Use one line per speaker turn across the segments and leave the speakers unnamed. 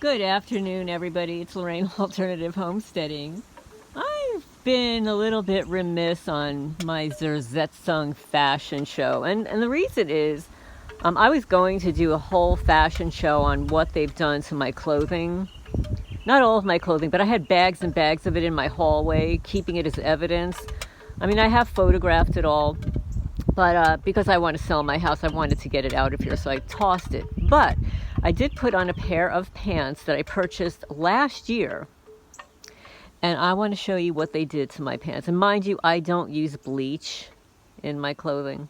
Good afternoon, everybody. It's Lorraine, Alternative Homesteading. I've been a little bit remiss on my Zersetzung fashion show, and the reason is I was going to do a whole fashion show on what they've done to my clothing. Not all of my clothing, but I had bags and bags of it in my hallway, keeping it as evidence. I mean, I have photographed it all, but because I want to sell my house, I wanted to get it out of here, so I tossed it. But I did put on a pair of pants that I purchased last year, and I want to show you what they did to my pants. And mind you, I don't use bleach in my clothing.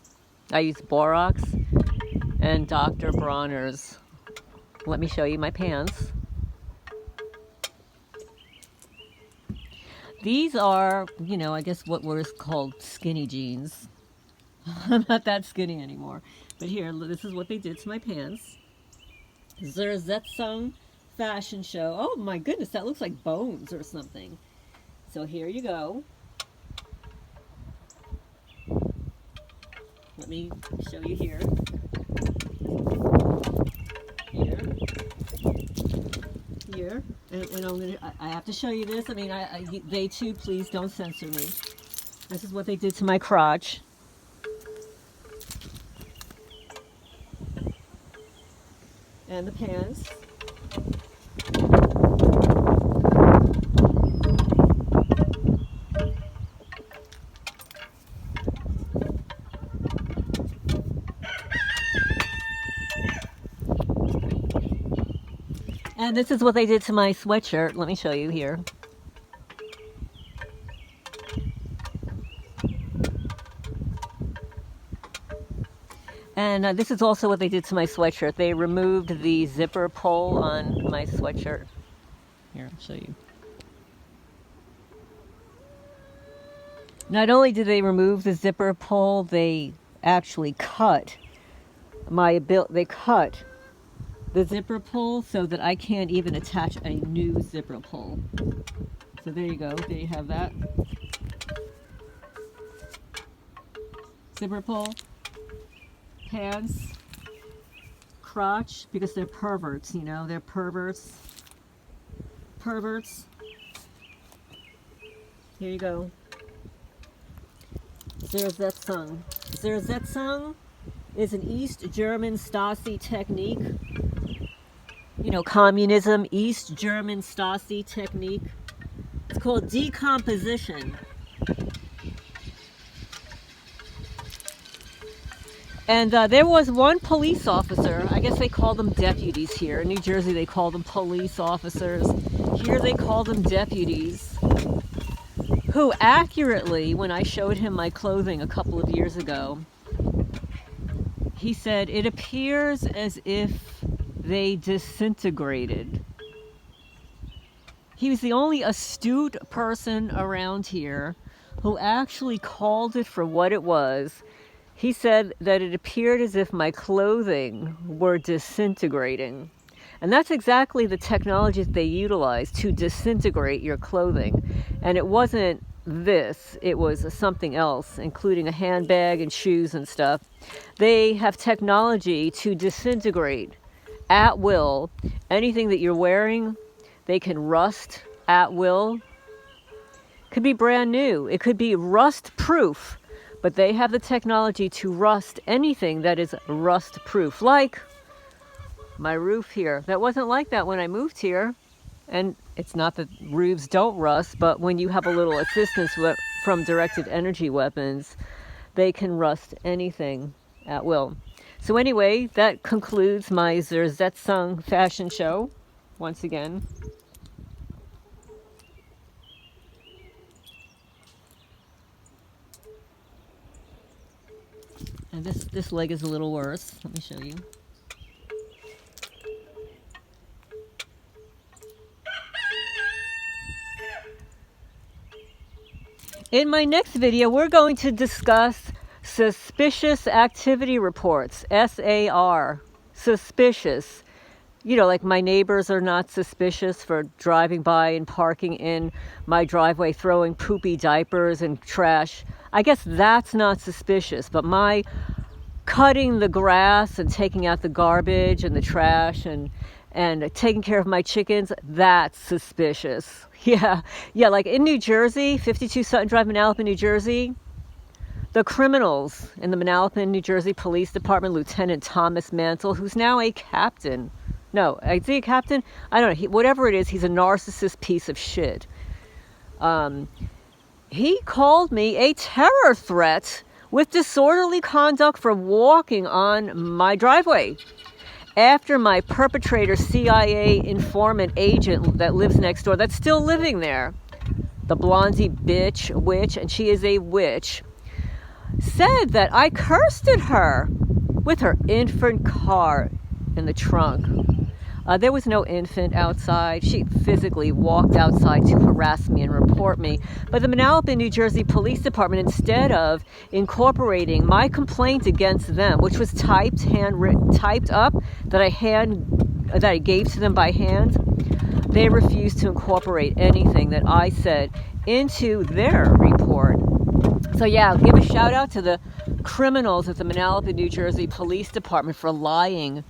I use borax and Dr. Bronner's. Let me show you my pants. These are, I guess what was called skinny jeans. I'm not that skinny anymore. But here, this is what they did to my pants. Zersetzung fashion show. Oh my goodness, that looks like bones or something. So here you go. Let me show you here. Here. And I have to show you this. I mean, they too, please don't censor me. This is what they did to my crotch. And the pants. And this is what they did to my sweatshirt. Let me show you here. And this is also what they did to my sweatshirt. They removed the zipper pull on my sweatshirt. Here, I'll show you. Not only did they remove the zipper pull, they actually cut they cut the zipper pull so that I can't even attach a new zipper pull. So there you go. There you have that. Zipper pull. Pants, crotch, because they're perverts, they're perverts. Perverts. Here you go. Zersetzung. Zersetzung is an East German Stasi technique. Communism, East German Stasi technique. It's called decomposition. And there was one police officer, I guess they call them deputies here. In New Jersey, they call them police officers. Here they call them deputies, who accurately, when I showed him my clothing a couple of years ago, he said, it appears as if they disintegrated. He was the only astute person around here who actually called it for what it was. He said that it appeared as if my clothing were disintegrating. And that's exactly the technology that they utilize to disintegrate your clothing. And it wasn't this, it was something else, including a handbag and shoes and stuff. They have technology to disintegrate at will. Anything that you're wearing, they can rust at will. Could be brand new. It could be rust proof. But they have the technology to rust anything that is rust proof, like my roof here. That wasn't like that when I moved here. And it's not that roofs don't rust, but when you have a little assistance from directed energy weapons, they can rust anything at will. So anyway, that concludes my Zersetzung fashion show once again. And this leg is a little worse. Let me show you. In my next video, we're going to discuss suspicious activity reports, SAR, suspicious. Like my neighbors are not suspicious for driving by and parking in my driveway, throwing poopy diapers and trash. I guess that's not suspicious, but my cutting the grass and taking out the garbage and the trash and and taking care of my chickens, that's suspicious. Yeah, like in New Jersey, 52 Sutton Drive, Manalapan, New Jersey, the criminals in the Manalapan, New Jersey Police Department, Lieutenant Thomas Mantle, who's now a captain. No, is he a captain? I don't know. Whatever it is, he's a narcissist piece of shit. He called me a terror threat with disorderly conduct for walking on my driveway. After my perpetrator CIA informant agent that lives next door, that's still living there, the blondie bitch, witch, and she is a witch, said that I cursed at her with her infant car in the trunk. There was no infant outside. She physically walked outside to harass me and report me. But the Manalapan, New Jersey Police Department, instead of incorporating my complaint against them, which was typed up, that I gave to them by hand, they refused to incorporate anything that I said into their report. So yeah, give a shout out to the criminals at the Manalapan, New Jersey Police Department for lying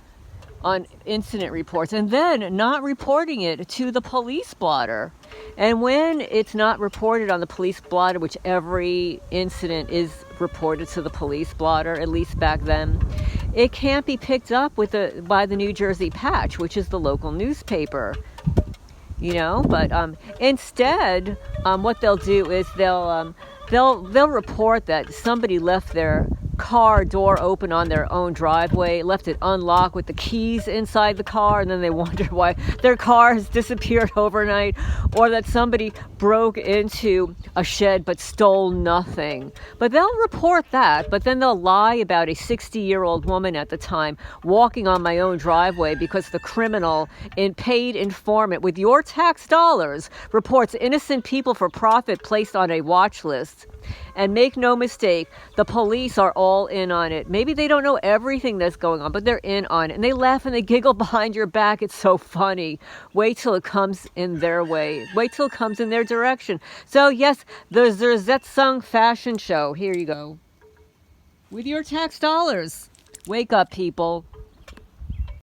on incident reports and then not reporting it to the police blotter. And when it's not reported on the police blotter, which every incident is reported to the police blotter, at least back then, it can't be picked up by the New Jersey Patch, which is the local newspaper. But instead, what they'll do is they'll report that somebody left their car door open on their own driveway, left it unlocked with the keys inside the car, and then they wonder why their car has disappeared overnight, or that somebody broke into a shed but stole nothing. But they'll report that, but then they'll lie about a 60-year-old woman at the time walking on my own driveway because the criminal paid informant with your tax dollars reports innocent people for profit placed on a watch list. And make no mistake, the police are all in on it. Maybe they don't know everything that's going on, but they're in on it. And they laugh and they giggle behind your back. It's so funny. Wait till it comes in their way. Wait till it comes in their direction. So yes, the Zersetzung fashion show. Here you go. With your tax dollars. Wake up, people.